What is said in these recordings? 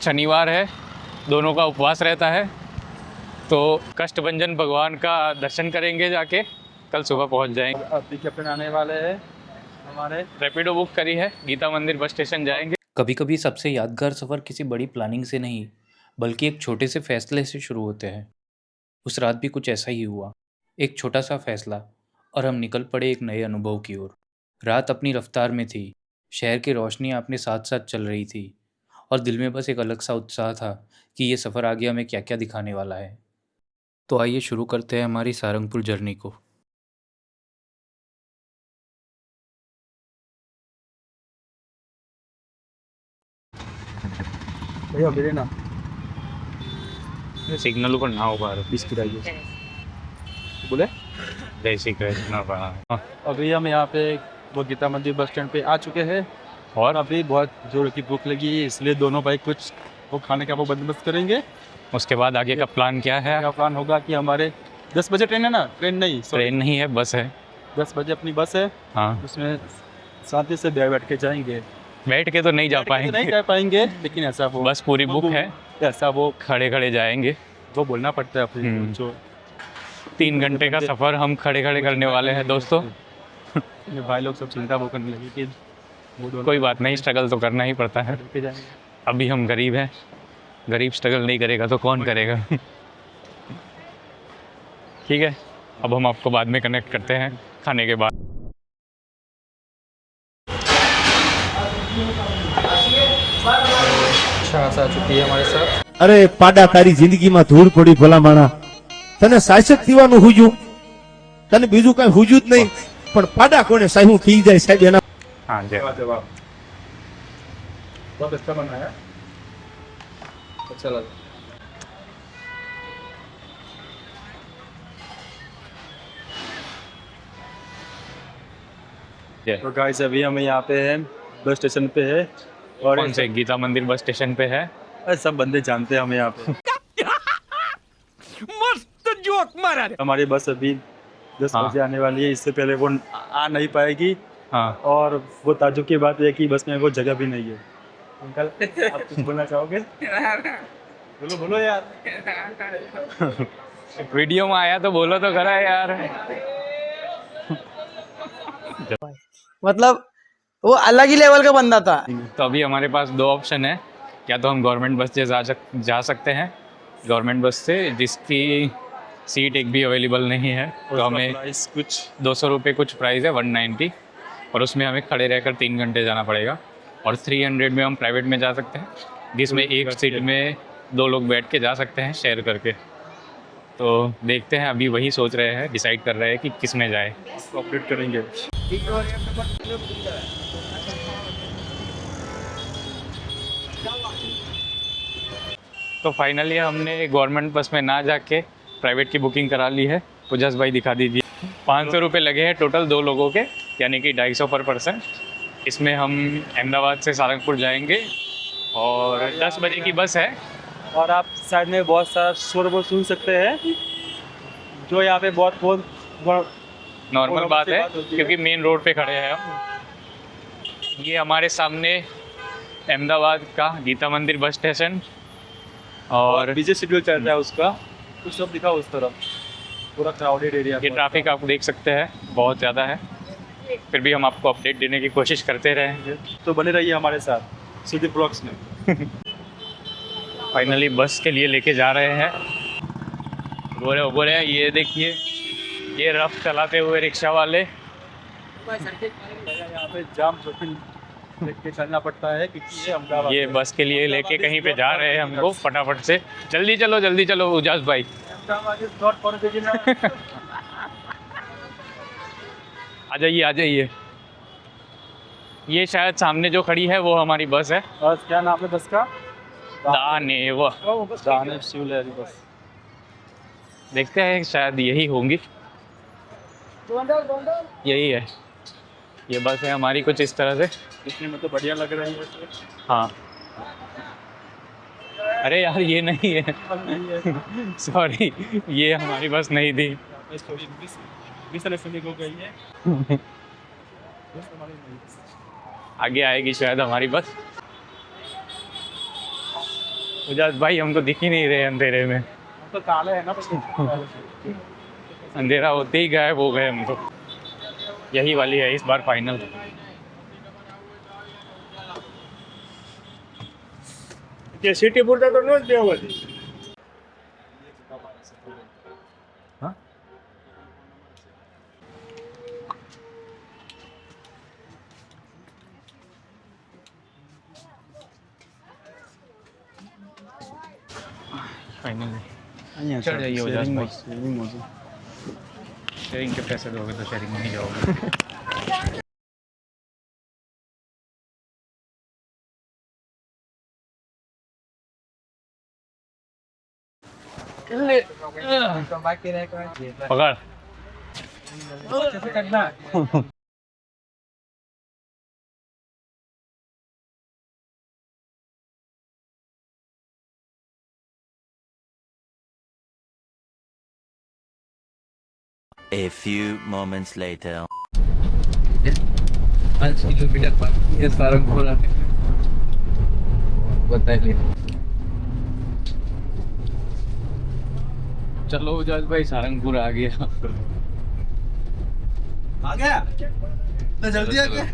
शनिवार है, दोनों का उपवास रहता है, तो कष्टभंजन भगवान का दर्शन करेंगे जाके, कल सुबह पहुंच जाएंगे। अभी कैप्टन आने वाले हैं, हमारे रैपिडो बुक करी है, गीता मंदिर बस स्टेशन जाएंगे। कभी कभी सबसे यादगार सफ़र किसी बड़ी प्लानिंग से नहीं बल्कि एक छोटे से फैसले से शुरू होते हैं। उस रात भी कुछ ऐसा ही हुआ। एक छोटा सा फैसला और हम निकल पड़े एक नए अनुभव की ओर। रात अपनी रफ्तार में थी, शहर की रोशनियां अपने साथ साथ चल रही थी और दिल में बस एक अलग सा उत्साह था कि ये सफ़र आगे हमें क्या क्या दिखाने वाला है। तो आइए शुरू करते हैं हमारी सारंगपुर जर्नी को। भैया मेरे ना सिग्नल पर ना होगा बिस्किट आइए बोले। जय श्री कृष्ण प्रणाम। अभी हम यहाँ पे वो गीता मंदिर बस स्टैंड पे आ चुके हैं और अभी बहुत जोर की भूख लगी है, इसलिए दोनों भाई कुछ वो खाने का वो बंदोबस्त करेंगे। उसके बाद आगे का प्लान क्या है? क्या प्लान होगा कि हमारे 10 बजे ट्रेन है ना, ट्रेन नहीं ट्रेन नहीं है, बस है। 10 बजे अपनी बस है, हाँ, उसमें शांति से बैठ के जाएंगे। बैठ के तो नहीं जा बैठ के तो नहीं पाएंगे, जा पाएंगे, लेकिन ऐसा वो बस पूरी बुक है, ऐसा वो खड़े खड़े जाएंगे। वो बोलना पड़ता है अपने जो 3 घंटे का सफ़र हम खड़े खड़े करने वाले हैं दोस्तों। ये भाई लोग सब चिंता वो करने लगे कि वो दोनों कोई बात नहीं, स्ट्रगल तो करना ही पड़ता है। लेके जाएंगे। अभी हम गरीब हैं, गरीब स्ट्रगल नहीं करेगा तो कौन करेगा? ठीक है, अब हम आपको बाद में कनेक्ट करते हैं खाने के बाद। छाछ आ चुकी है हमारे साथ। अरे पाडा तारी जिंदगी में धूल पड़ी भला माणा तने शासक पीવાનું હુજ્યું તને બીજું કઈ હુજ્યું જ નહીં પણ પાડા કોને સાહેબ પી જાય સાહેબ એના हाँ जी, जवाब बहुत अच्छा बनाया, अच्छा लगा। तो गाइस अभी हम यहाँ पे हैं, बस स्टेशन पे है और कौन से गीता मंदिर बस स्टेशन पे है। अरे सब बंदे जानते हैं हमें यहाँ पे। મસ્ત જોક મારા हमारी बस अभी 10 हाँ। बजे आने वाली है, इससे पहले वो आ नहीं पाएगी हाँ, और वो ताज्जुब की बात है कि बस में वो जगह भी नहीं है। अंकल आप कुछ बोलना चाहोगे? बोलो बोलो यार। वीडियो में आया तो बोलो तो करा यार। मतलब वो अलग ही लेवल का बंदा था। तो अभी हमारे पास 2 ऑप्शन है, या तो हम गवर्नमेंट बस से जा सकते हैं, गवर्नमेंट बस से जिसकी सीट एक भी अवेलेबल नहीं है, तो हमें प्राइस कुछ 200 रुपये कुछ प्राइस है, 190, और उसमें हमें खड़े रहकर 3 घंटे जाना पड़ेगा। और 300 में हम प्राइवेट में जा सकते हैं, जिसमें एक सीट में 2 लोग बैठ के जा सकते हैं शेयर करके। तो देखते हैं, अभी वही सोच रहे हैं, डिसाइड कर रहे हैं कि किस में जाए। अपडेट करेंगे। तो फाइनली हमने गवर्नमेंट बस में ना जाके प्राइवेट की बुकिंग करा ली है। उजास भाई दिखा दीजिए। 500 रुपये लगे हैं टोटल 2 लोगों के, यानी कि 250 पर पर्सन। इसमें हम अहमदाबाद से सारंगपुर जाएंगे और 10 बजे की बस है। और आप साइड में बहुत सारा शोर वो सुन सकते हैं, जो यहाँ पे बहुत नॉर्मल बात है, होती है। क्योंकि मेन रोड पे खड़े हैं हम। ये हमारे सामने अहमदाबाद का गीता मंदिर बस स्टेशन और बिजी शेड्यूल चल रहा है उसका, कुछ सब दिखा उस तरफ, पूरा क्राउडेड एरिया। ये ट्रैफिक आप देख सकते हैं, बहुत ज़्यादा है। फिर भी हम आपको अपडेट देने की कोशिश करते रहेंगे। तो बने रहिए हमारे साथ सुदीप ब्लॉग्स में। फाइनली बस के लिए लेके जा रहे हैं। बोले ये देखिए, ये रफ चलाते हुए रिक्शा वाले। यहाँ पे जाम जोखिम देख के चलना पड़ता है, क्योंकि ये अहमदाबाद ये बस के लिए लेके कहीं पे जा रहे हैं हमको, फटाफट से। जल्दी चलो उजास भाई। Ahmedabad is not for beginner। आ जाइए। ये शायद सामने जो खड़ी है वो हमारी बस है। और क्या नाम है बस का? दानेव। दानेव शिवलहरी बस। देखते हैं, शायद यही होंगी, यही है। ये बस है हमारी कुछ इस तरह से। दिखने में तो बढ़िया लग रही है। हाँ, अरे यार ये नहीं है, सॉरी, ये हमारी बस नहीं थी। हो गई है। आगे आएगी शायद हमारी बस। उजास भाई हमको दिख ही नहीं रहे अंधेरे में, तो काले है ना अंधेरा होते ही गायब हो गए हम तो। यही वाली है इस बार फाइनल। सिटी पुरता तो नो देव फाइनल चढ़ जाइए उजास भाई, शेयरिंग के पैसे दोगे तो शेयरिंग में नहीं जाओगे। पकड़ A few moments later. 5 kilometre बाकी है सारंगपुर आने में, बताइए। चलो उजास भाई सारंगपुर आ गया। आ गया इतना जल्दी आ गया।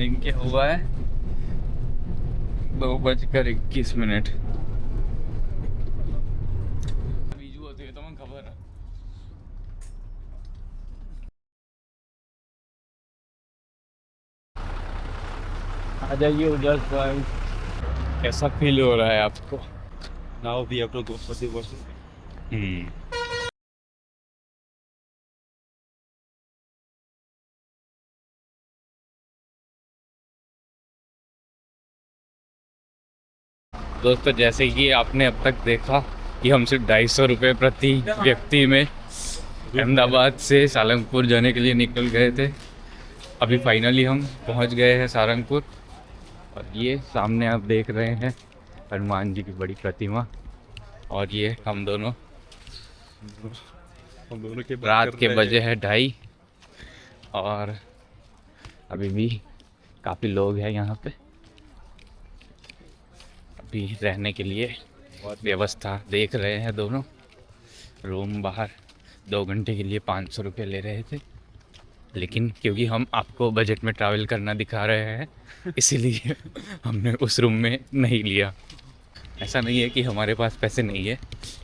इनके हुआ है 2:21। बीजू होती है तो मैं खबर है। आ जाइए उजास भाई, कैसा फील हो रहा है आपको? Now we have to go for the washing. दोस्तों जैसे कि आपने अब तक देखा कि हम सिर्फ 250 रुपये प्रति व्यक्ति में अहमदाबाद से सारंगपुर जाने के लिए निकल गए थे। अभी फाइनली हम पहुंच गए हैं सारंगपुर, और ये सामने आप देख रहे हैं हनुमान जी की बड़ी प्रतिमा, और ये हम दोनों के रात के बजे है 2:30, और अभी भी काफ़ी लोग हैं यहाँ पे। अभी रहने के लिए व्यवस्था देख रहे हैं दोनों। रूम बाहर 2 घंटे के लिए 500 रुपये ले रहे थे, लेकिन क्योंकि हम आपको बजट में ट्रैवल करना दिखा रहे हैं इसीलिए हमने उस रूम में नहीं लिया। ऐसा नहीं है कि हमारे पास पैसे नहीं है,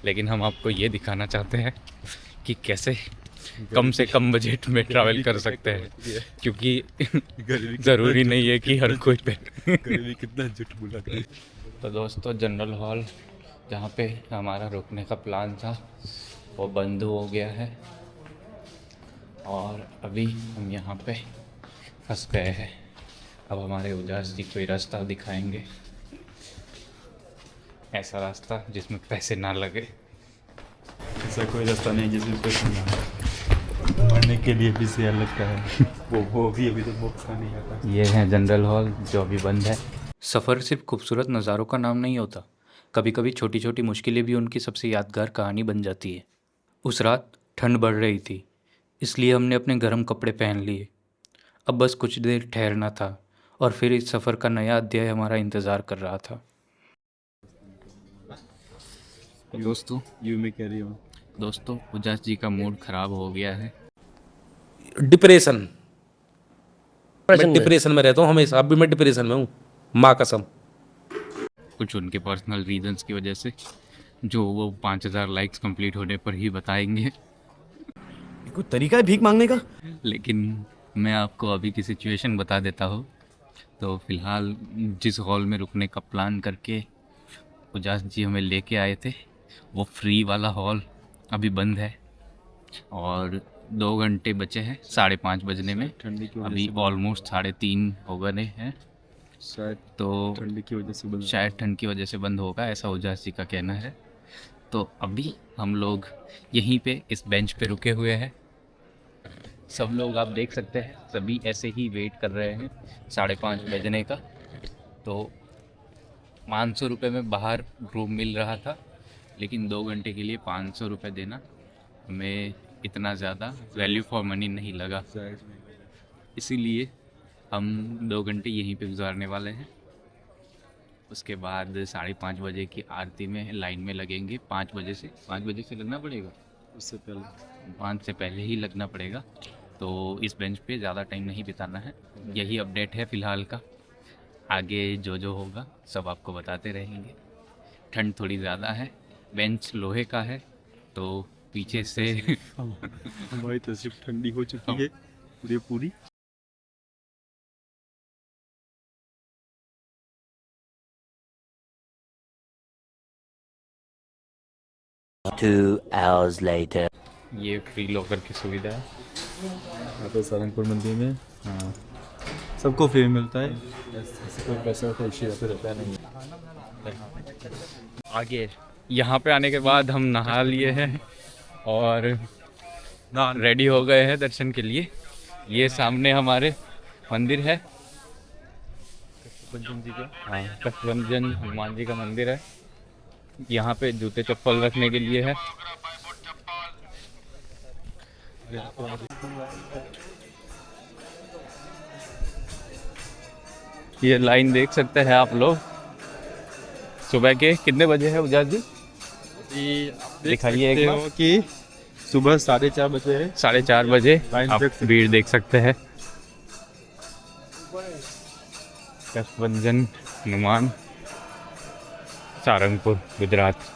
लेकिन हम आपको ये दिखाना चाहते हैं कि कैसे कम से कम बजट में ट्रैवल कर सकते हैं, क्योंकि ज़रूरी नहीं है कि हर कोई गरीबी कितना झूठ बोला। तो दोस्तों जनरल हॉल जहाँ पे हमारा रुकने का प्लान था वो बंद हो गया है, और अभी हम यहाँ पे फंस गए हैं। अब हमारे उजास जी कोई रास्ता दिखाएंगे, ऐसा रास्ता जिसमें पैसे ना लगे। ऐसा कोई रास्ता नहीं जिसमें पैसे ना हो। मरने के लिए भी शेयर लगता है वो भी अभी तो बॉक्स का नहीं आता। ये है जनरल हॉल जो अभी बंद है। सफ़र सिर्फ खूबसूरत नज़ारों का नाम नहीं होता, कभी कभी छोटी छोटी मुश्किलें भी उनकी सबसे यादगार कहानी बन जाती है। उस रात ठंड बढ़ रही थी, इसलिए हमने अपने गर्म कपड़े पहन लिए। अब बस कुछ देर ठहरना था, और फिर इस सफ़र का नया अध्याय हमारा इंतज़ार कर रहा था। दोस्तों उजास जी का मूड ख़राब हो गया है। डिप्रेशन, मैं डिप्रेशन में रहता हूँ हमेशा, अभी मैं डिप्रेशन में हूँ, माँ कसम। कुछ उनके पर्सनल रीजंस की वजह से, जो वो 5000 लाइक्स कंप्लीट होने पर ही बताएंगे। कोई तरीका है भीख मांगने का? लेकिन मैं आपको अभी की सिचुएशन बता देता हूँ। तो फिलहाल जिस हॉल में रुकने का प्लान करके उजास जी हमें लेके आए थे, वो फ्री वाला हॉल अभी बंद है, और 2 घंटे बचे हैं 5:30 बजने में। ठंडी की अभी ऑलमोस्ट 3:30 हो गए हैं, शायद तो ठंडी की वजह से बंद। शायद ठंड की वजह से बंद होगा, ऐसा उजास जी का कहना है। तो अभी हम लोग यहीं पे इस बेंच पे रुके हुए हैं। सब लोग आप देख सकते हैं, सभी ऐसे ही वेट कर रहे हैं 5:30 बजने का। तो 500 रुपये में बाहर रूम मिल रहा था, लेकिन 2 घंटे के लिए 500 रुपये देना हमें इतना ज़्यादा वैल्यू फॉर मनी नहीं लगा। इसीलिए हम 2 घंटे यहीं पे गुजारने वाले हैं। उसके बाद 5:30 बजे की आरती में लाइन में लगेंगे। 5 बजे से लगना पड़ेगा। उससे पहले 5 से पहले ही लगना पड़ेगा। तो इस बेंच पे ज़्यादा टाइम नहीं बिताना है। यही अपडेट है फ़िलहाल का। आगे जो होगा सब आपको बताते रहेंगे। ठंड थोड़ी ज़्यादा है, बेंच लोहे का है तो पीछे से हमारी तस्वीर ठंडी हो चुकी है पूरी। 2 hours later. ये फ्री लॉकर की सुविधा है। यहाँ पे सारंगपुर मंदिर में हाँ सबको फ्री मिलता है, ऐसे कोई पैसा का इश्यू यहाँ पे रहता नहीं। आगे यहाँ पे आने के बाद हम नहा लिए हैं और रेडी हो गए हैं दर्शन के लिए। ये सामने हमारे मंदिर है, कष्टभंजन हनुमान जी का मंदिर है। यहाँ पे जूते चप्पल रखने के लिए है। ये लाइन देख सकते हैं आप लोग। सुबह के कितने बजे है उजास जी? दिखाइए एक बार। कि सुबह 4:30 बजे है। 4:30 बजे लाइन आप देख सकते भीड़ देख सकते हैं। कष्टभंजन हनुमान, सारंगपुर, गुजरात।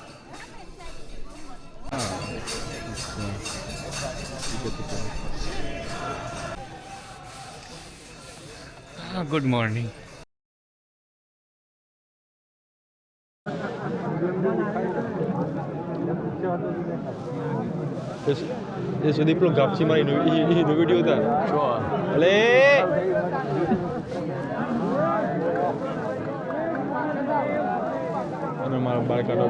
Good morning. ये सुदीप लोग गापची मारी नो वीडियो था। अरे मार बार काटो।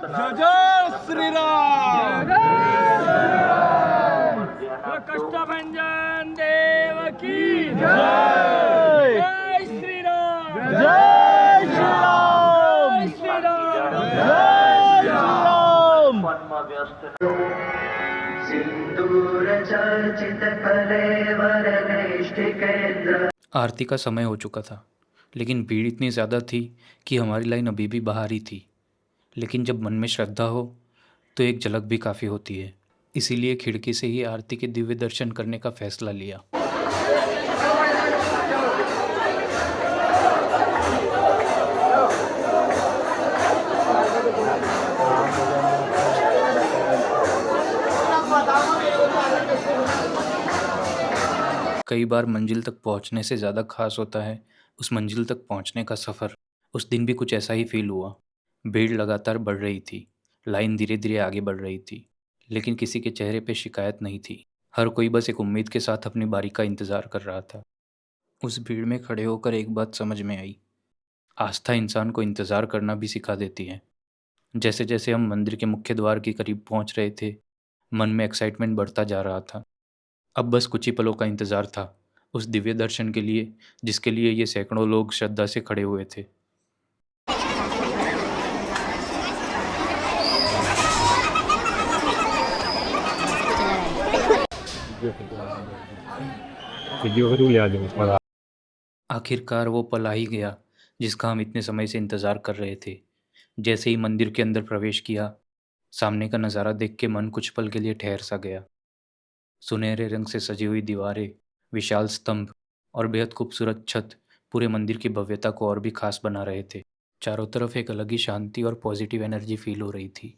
जय श्री राम। कष्टभंजन देव की जय। जय श्री राम। जय श्री राम। जय श्री राम। आरती का समय हो चुका था, लेकिन भीड़ इतनी ज़्यादा थी कि हमारी लाइन अभी भी बाहर ही थी। लेकिन जब मन में श्रद्धा हो तो एक झलक भी काफ़ी होती है। इसीलिए खिड़की से ही आरती के दिव्य दर्शन करने का फैसला लिया। कई बार मंजिल तक पहुंचने से ज़्यादा खास होता है उस मंजिल तक पहुंचने का सफ़र। उस दिन भी कुछ ऐसा ही फील हुआ। भीड़ लगातार बढ़ रही थी, लाइन धीरे धीरे आगे बढ़ रही थी, लेकिन किसी के चेहरे पे शिकायत नहीं थी। हर कोई बस एक उम्मीद के साथ अपनी बारी का इंतज़ार कर रहा था। उस भीड़ में खड़े होकर एक बात समझ में आई। आस्था इंसान को इंतज़ार करना भी सिखा देती है। जैसे जैसे हम मंदिर के मुख्य द्वार के करीब पहुंच रहे थे, मन में एक्साइटमेंट बढ़ता जा रहा था। अब बस कुछ ही पलों का इंतज़ार था उस दिव्य दर्शन के लिए, जिसके लिए ये सैकड़ों लोग श्रद्धा से खड़े हुए थे। आखिरकार वो पल आ ही गया जिसका हम इतने समय से इंतज़ार कर रहे थे। जैसे ही मंदिर के अंदर प्रवेश किया, सामने का नज़ारा देख के मन कुछ पल के लिए ठहर सा गया। सुनहरे रंग से सजी हुई दीवारें, विशाल स्तंभ और बेहद खूबसूरत छत पूरे मंदिर की भव्यता को और भी खास बना रहे थे। चारों तरफ एक अलग ही शांति और पॉजिटिव एनर्जी फील हो रही थी।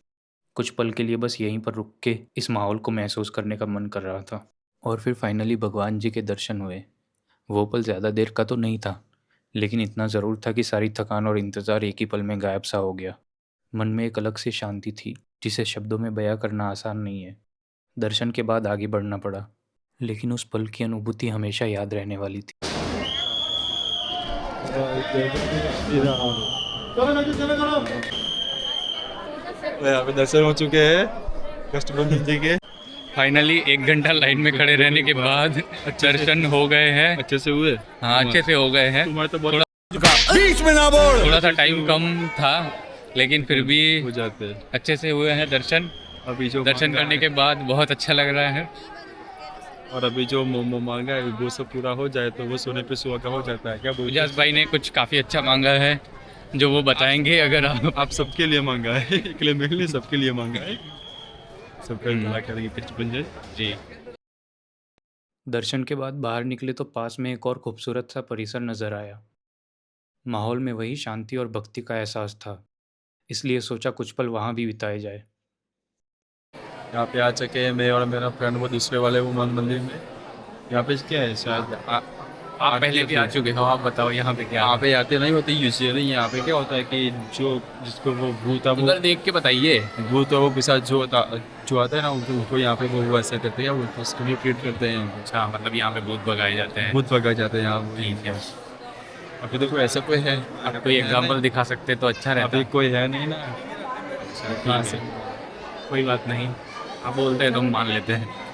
कुछ पल के लिए बस यहीं पर रुक के इस माहौल को महसूस करने का मन कर रहा था। और फिर फाइनली भगवान जी के दर्शन हुए। वो पल ज़्यादा देर का तो नहीं था, लेकिन इतना ज़रूर था कि सारी थकान और इंतज़ार एक ही पल में गायब सा हो गया। मन में एक अलग सी शांति थी जिसे शब्दों में बयां करना आसान नहीं है। दर्शन के बाद आगे बढ़ना पड़ा, लेकिन उस पल की अनुभूति हमेशा याद रहने वाली थी। यहाँ पे दर्शन हो चुके हैं कष्टभंजन जी के। फाइनली 1 घंटा लाइन में खड़े रहने के बाद दर्शन हो गए हैं। अच्छे से हुए। हाँ, अच्छे से हो गए हैं। तुम्हारे तो बहुत थोड़ा सा टाइम कम था, लेकिन फिर भी हो जाते हैं। अच्छे से हुए हैं दर्शन। अभी जो दर्शन मांगा करने है, के बाद बहुत अच्छा लग रहा है। और अभी जो मोमो मांगा है वो सब पूरा हो जाए तो वो सोने पे सुहागा हो जाता है क्या बोलते उजास भाई ने कुछ काफ़ी अच्छा मांगा है जो वो बताएंगे अगर आप सबके लिए मांगा है अकेले मेरे लिए सबके लिए मांगा है सबका भला करेंगे कुछ बन जाए जी। दर्शन के बाद बाहर निकले तो पास में एक और खूबसूरत सा परिसर नजर आया। माहौल में वही शांति और भक्ति का एहसास था, इसलिए सोचा कुछ पल वहाँ भी बिताए जाए। यहाँ पे आ चुके हैं मैं और मेरा फ्रेंड वो दूसरे वाले वो मंदिर में। यहाँ पे क्या है शायद आप पहले भी आ चुके हो, आप बताओ यहाँ पे क्या यहाँ पे आते नहीं होते यूजुअली। यहाँ पे क्या होता है कि जो जिसको वो भूत है वो उधर देख के बताइए। भूत है वो पिशाच जो आता है ना उनको यहाँ पे वो ऐसे करते हैं वो उसको भी ट्रीट करते हैं यहाँ पे। अच्छा, मतलब यहाँ पे भूत भगाए जाते हैं। भूत भगा जाते हैं यहाँ ठीक है। अभी तो कोई ऐसा कोई है आप कोई एग्जाम्पल दिखा सकते तो अच्छा रहता। अभी कोई है नहीं ना। कहाँ से? कोई बात नहीं, आप बोलते हैं तो हम मान लेते हैं।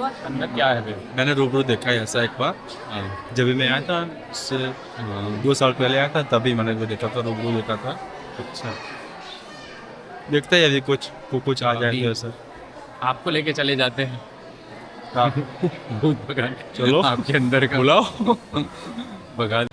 अंदर क्या है फिर? मैंने रूबरू देखा है ऐसा एक बार जब भी मैं आया था उससे 2 साल पहले आया था तभी मैंने वो देखा था रूबरू देखा था। अच्छा, देखते हैं अभी कुछ आ जाए तो ऐसा। आपको लेके चले जाते हैं हाँ, भूत भगा चलो। आपके अंदर का बुलाओ। भगा।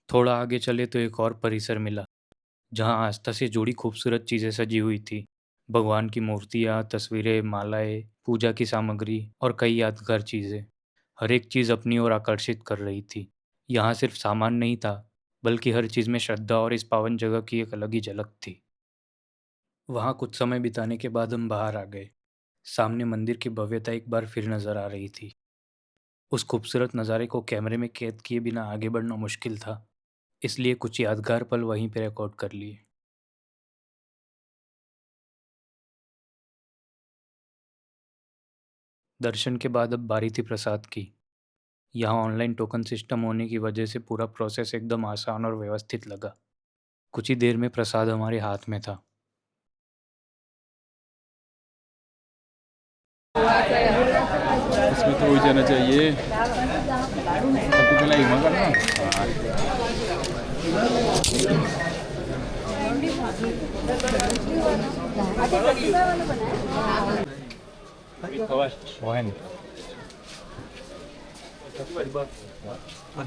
थोड़ा आगे चले तो एक और परिसर मिला, जहाँ आस्था से जुड़ी खूबसूरत चीज़ें सजी हुई थी। भगवान की मूर्तियाँ, तस्वीरें, मालाएं, पूजा की सामग्री और कई यादगार चीज़ें। हर एक चीज़ अपनी ओर आकर्षित कर रही थी। यहाँ सिर्फ सामान नहीं था, बल्कि हर चीज़ में श्रद्धा और इस पावन जगह की एक अलग ही झलक थी। वहाँ कुछ समय बिताने के बाद हम बाहर आ गए। सामने मंदिर की भव्यता एक बार फिर नज़र आ रही थी। उस खूबसूरत नज़ारे को कैमरे में कैद किए बिना आगे बढ़ना मुश्किल था, इसलिए कुछ यादगार पल वहीं पे रिकॉर्ड कर लिए। दर्शन के बाद अब बारी थी प्रसाद की। यहाँ ऑनलाइन टोकन सिस्टम होने की वजह से पूरा प्रोसेस एकदम आसान और व्यवस्थित लगा। कुछ ही देर में प्रसाद हमारे हाथ में था। इसमें तो हो जाना चाहिए। सबको पहले ही मगर ना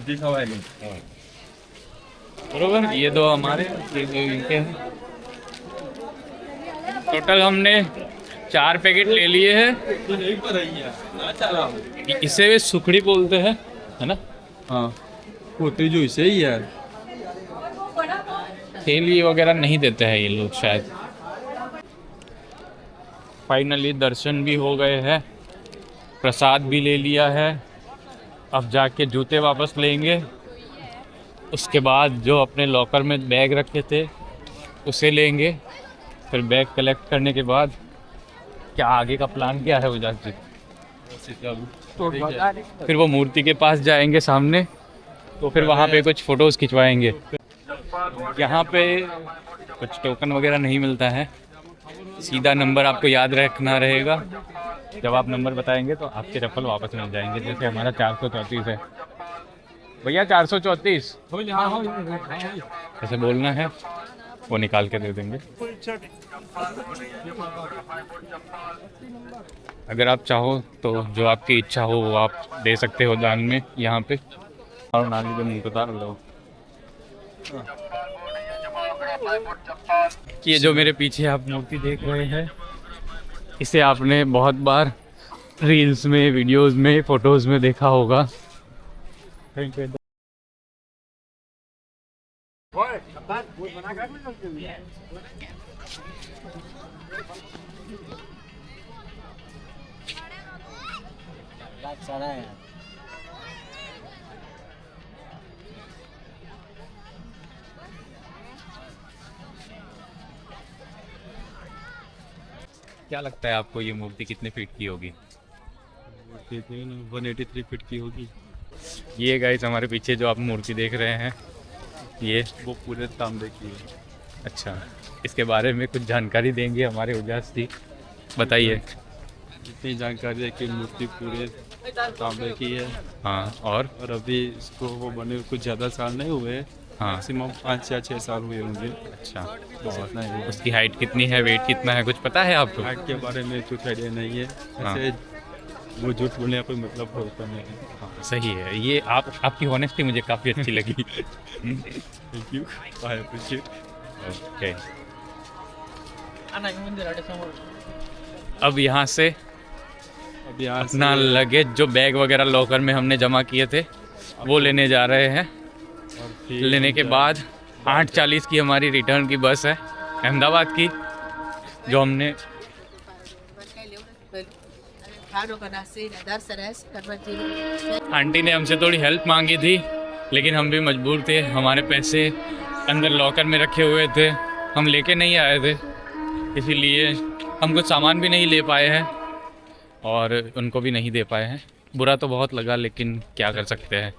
दिखा है बरोबर, ये दो हमारे, ये दो इनके हैं। टोटल हमने 4 पैकेट ले लिए हैं। इसे वे सुखड़ी बोलते हैं, है ना? हाँ होते जो इसे ही यार थैली वगैरह नहीं देते हैं ये लोग शायद। फाइनली दर्शन भी हो गए हैं, प्रसाद भी ले लिया है। अब जाके जूते वापस लेंगे। उसके बाद जो अपने लॉकर में बैग रखे थे उसे लेंगे। फिर बैग कलेक्ट करने के बाद क्या आगे का प्लान क्या है उजास जी? फिर वो मूर्ति के पास जाएंगे सामने, तो फिर वहाँ पे कुछ फ़ोटोज़ खिंचवाएंगे। यहाँ पे कुछ टोकन वगैरह नहीं मिलता है, सीधा नंबर आपको याद रखना रहेगा। जब आप नंबर बताएंगे तो आपके रफल वापस मिल जाएंगे। जैसे हमारा 434 है भैया, 434 ऐसे बोलना है, वो निकाल के दे देंगे। अगर आप चाहो तो जो आपकी इच्छा हो वो आप दे सकते हो दान में यहाँ पे। और नानी के मुँह उतार लो। ये जो मेरे पीछे आप मूर्ति देख रहे हैं, इसे आपने बहुत बार रील्स में, वीडियोस में, फोटोज में देखा होगा। क्या लगता है आपको ये मूर्ति कितने फीट की होगी? 183 फीट की होगी। ये गाइस हमारे पीछे जो आप मूर्ति देख रहे हैं, ये वो पूरे तांबे की है। अच्छा, इसके बारे में कुछ जानकारी देंगे हमारे उजास जी, बताइए। इतनी जानकारी है कि मूर्ति पूरे तांबे की है। हाँ, और अभी इसको वो बने हुए कुछ ज़्यादा साल नहीं हुए, हाँ, मैक्सिमम 5 या 6 साल हुए होंगे। अच्छा, बस इतना ही है। उसकी हाइट कितनी है, वेट कितना है, कुछ पता है आपको? हाइट के बारे में कुछ आइडिया नहीं है। हाँ। ऐसे वो झूठ बोलने का कोई मतलब होता नहीं है। हाँ, सही है। ये आपकी ऑनेस्टी मुझे काफ़ी अच्छी लगी। Thank you, I appreciate. Okay, अब यहाँ से अब यहाँ अपना लगेज जो बैग वगैरह लॉकर में हमने जमा किए थे वो लेने जा रहे हैं। लेने के बाद 8:40 की हमारी रिटर्न की बस है अहमदाबाद की, जो हमने आंटी ने हमसे थोड़ी हेल्प मांगी थी, लेकिन हम भी मजबूर थे। हमारे पैसे अंदर लॉकर में रखे हुए थे, हम लेके नहीं आए थे, इसीलिए हम कुछ सामान भी नहीं ले पाए हैं और उनको भी नहीं दे पाए हैं। बुरा तो बहुत लगा, लेकिन क्या कर सकते हैं।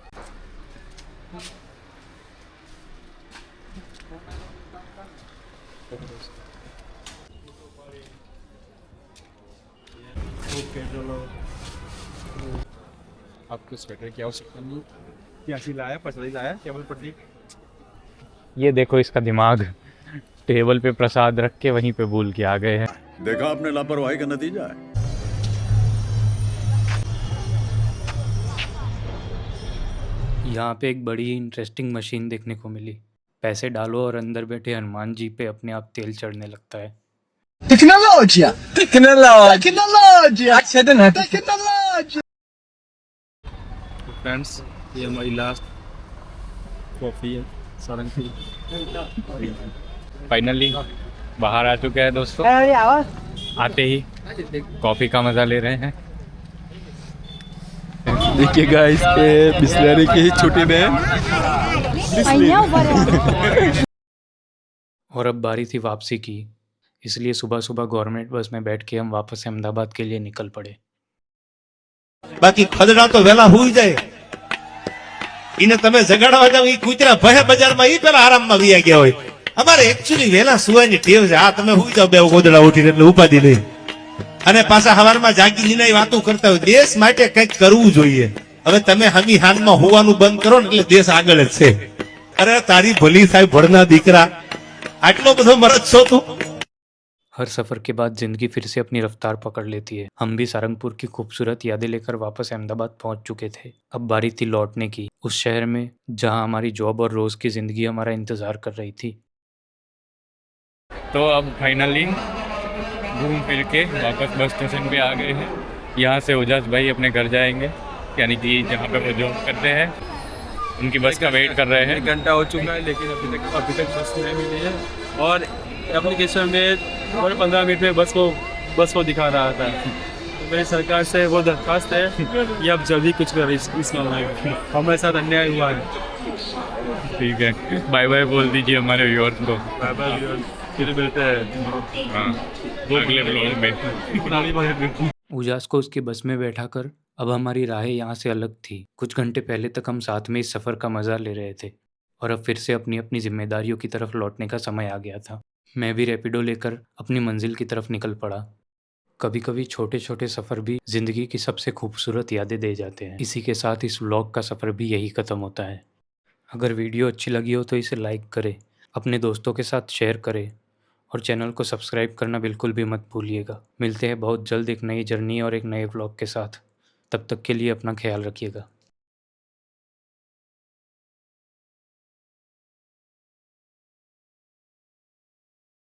आपको स्वेटर की आवश्यकता नहीं, प्यासी लाया, पसली लाया, केवल पट्टी। ये देखो इसका दिमाग, टेबल पे प्रसाद रख के वहीं पे भूल के आ गए हैं। देखा आपने लापरवाही का नतीजा है। यहाँ पे एक बड़ी इंटरेस्टिंग मशीन देखने को मिली। पैसे डालो और अंदर बैठे हनुमान जी पे अपने आप तेल चढ़ने लगता है। टेक्नोलॉजिया टेक्नोलॉजिया टेक्नोलॉजिया। फ्रेंड्स, ये हमारी लास्ट कॉफ़ी है सारंगपुर। फाइनली बाहर आ चुके हैं दोस्तों। आते ही कॉफ़ी का मज़ा ले रहे हैं। देखिए गाइस के बिस्लरी की ही छुट्टी में। और अब बारी थी वापसी की, इसलिए सुबह सुबह गवर्नमेंट बस में बैठ के हम वापस अहमदाबाद के लिए निकल पड़े। બાકી ખદડા તો વેલા હુઈ જાય, એને તમે જગાડવા જાવ ઈ કૂતરા ભહે બજારમાં ઈ પેલા આરામમાં વિયા ગયા હોય. અમારે એકચ્યુઅલી વેલા સુવાની ટેવ છે. આ તમે હુઈ જાવ બે ગોદડા ઉઠીને એટલે ઉપાધિ નહીં, અને પાછા હવારમાં જાગીને વાતો કરતા હોય. દેશ માટે કંઈક કરવું જોઈએ. હવે તમે હમી હાનમાં હોવાનું બંધ કરો ને એટલે દેશ આગળ જ છે. અરે તારી ભલી સાહેબ ભણના દીકરા, આટલો બધો મરદ છો તું? हर सफ़र के बाद ज़िंदगी फिर से अपनी रफ्तार पकड़ लेती है। हम भी सारंगपुर की खूबसूरत यादें लेकर वापस अहमदाबाद पहुंच चुके थे। अब बारी थी लौटने की, उस शहर में जहां हमारी जॉब और रोज़ की ज़िंदगी हमारा इंतज़ार कर रही थी। तो अब फाइनली घूम फिर के वापस बस स्टेशन पे आ गए हैं। यहाँ से उजास भाई अपने घर जाएंगे, यानी कि जहाँ पे वो जॉब करते हैं उनकी बस का वेट कर रहे हैं। 1 घंटा हो चुका है, लेकिन अभी तक बस नहीं मिली है। और एप्लीकेशन में 15 मिनट में बस को दिखा रहा था। तो मेरी सरकार से वो दरख्वास्त है कि अब जल्दी कुछ करें इस मामले में। हमारे साथ अन्याय हुआ है। ठीक है, बाय बाय बोल दीजिए हमारे व्यूअर्स को। बाय बाय, फिर मिलते हैं। हाँ, अगले ब्लॉग में। उजास को उसकी बस में बैठाकर अब हमारी राहें यहाँ से अलग थी। कुछ घंटे पहले तक हम साथ में इस सफ़र का मज़ा ले रहे थे और अब फिर से अपनी अपनी जिम्मेदारियों की तरफ लौटने का समय आ गया था। मैं भी रैपिडो लेकर अपनी मंजिल की तरफ निकल पड़ा। कभी कभी छोटे छोटे सफ़र भी ज़िंदगी की सबसे खूबसूरत यादें दे जाते हैं। इसी के साथ इस व्लॉग का सफ़र भी यही ख़त्म होता है। अगर वीडियो अच्छी लगी हो तो इसे लाइक करें, अपने दोस्तों के साथ शेयर करें और चैनल को सब्सक्राइब करना बिल्कुल भी मत भूलिएगा। मिलते हैं बहुत जल्द एक नई जर्नी और एक नए व्लॉग के साथ। तब तक के लिए अपना ख्याल रखिएगा।